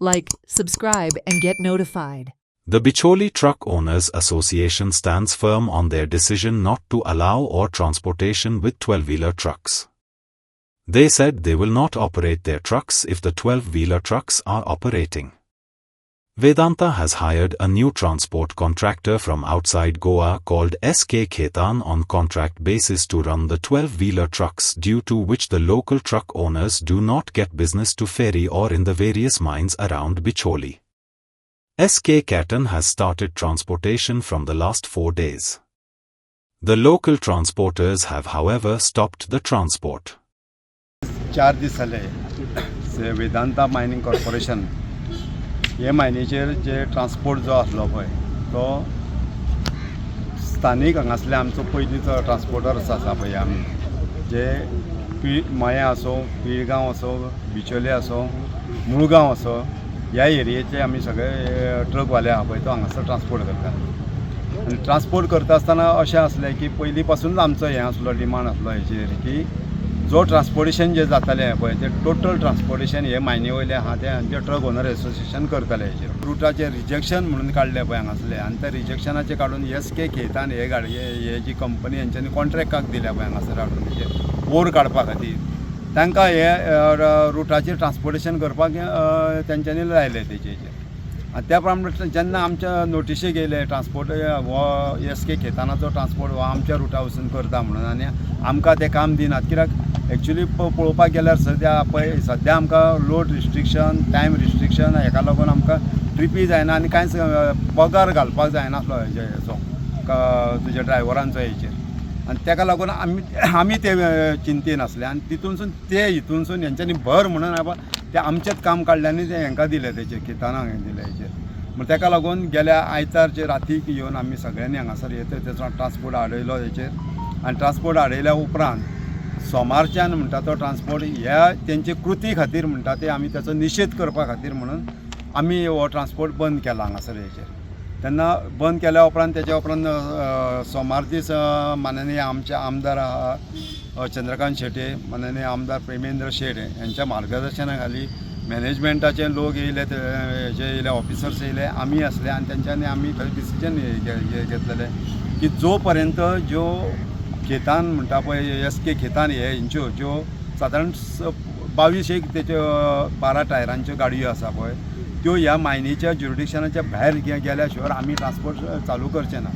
Like, subscribe, and get notified. The Bicholi Truck Owners Association stands firm on their decision not to allow or transportation with 12-wheeler trucks. They said they will not operate their trucks if the 12-wheeler trucks are operating. Vedanta has hired a new transport contractor from outside Goa called SK Khaitan on contract basis to run the 12-wheeler trucks, due to which the local truck owners do not get business to ferry or in the various mines around Bicholi. SK Khaitan has started transportation from the last 4 days. The local transporters have however stopped the transport. 4 दीस जाले Vedanta mining corporation हे मायनीचेर जे transport जो आसलो पळय तो स्थानीक हांगासले आमचो पयलींचो transporters आसा पळय आमी जे मया आसो पिळगांव असो बिचोले असो मुळगांव असो ह्या एरियेचे आमी सगळे ट्रकवाले आहा पळय तो हांगासर ट्रान्सपोर्ट करता आनी ट्रान्सपोर्ट करता आसतना अशें आसलें की पयलीं पासूनच आमचो हें आसलो डिमांड आसलो हेचेर की जो ट्रान्सपोर्टेशन जे जातालें पळय ते टोटल ट्रान्सपोर्टेशन हे मायनी वयले आहा ते आमचे ट्रक ओनर एसोसिएशन करताले हेचेर रुटाचें रिजेक्शन म्हणून काडलें पळय हांगासले आनी त्या रिजेक्शनाचे काडून SK Khaitan हे गाडी हे जी कंपनी हेंच्यांनी कॉन्ट्रॅक्टाक दिल्या पळय हांगासर हाडून हेचेर ओर काडपा खातीर तांकां हे रुटाचेर ट्रान्सपोर्टेशन करपाक तेंच्यांनी लायले तेचेर आनी त्या प्रमाणे जेन्ना आमच्या नोटिशेक येयले ट्रान्सपोर्ट हो SK Khaitanaचो ट्रान्सपोर्ट हो आमच्या रुटा वचून करता म्हणून आनी आमकां तें काम दिनात कित्याक एक्चुली पळोवपाक गेल्यार सद्या आमकां लोड रिस्ट्रिक्शन टायम रिस्ट्रिक्शन हेका लागून आमकां ट्रिपी जायना आनी कांयच पगार घालपाक जायनासलो हेचो तुज्या ड्रायव्हरांचो हेचेर आनी तेका लागून आमी ते चिंतेन आसले आनी तितूनसून ते हितूनसून हेंच्यांनी भर म्हणून ते आमचेच काम काडल्यानी ते हेंकां दिलें तेचेर Khaitanak दिलें हेचेर म्हण तेका लागून गेल्या आयतारचे रातीक येवन आमी सगळ्यांनी हांगासर येता तेचो ट्रान्सपोर्ट हाडयलो हेचेर आनी ट्रान्सपोर्ट हाडयल्या उपरांत सोमारच्यान म्हणटा तो ट्रान्सपोर्ट ह्या तेंचे कृती खातीर म्हणटा ते आमी तेचो निशेध करपा खातीर म्हणून आमी हो ट्रान्सपोर्ट बंद केला हांगासर हेचेर तेन्ना बंद केल्या उपरांत तेच्या उपरांत सोमार दीस माननीय आमचे आमदार चंद्रकांत शेटे माननीय आमदार प्रेमेंद्र शेट यांच्या मार्गदर्शना खाली मॅनेजमेंटाचे लोक येयले हेचे येयले ऑफिसर्स येयले आमी आसले आनी तेंच्यांनी आमी थंय डिसिजन घेतलेले की जो पर्यंत ज्यो Khaitan म्हणटा पळय SK Khaitan हेंच्यो ज्यो सादारण 22 तेच्यो 12 टायरांच्यो गाडयो आसा पळय त्यो ह्या मायनीच्या ज्युरिडिक्शनाच्या भायर गेल्या शिवाय आमी ट्रान्सपोर्ट चालू करचे ना.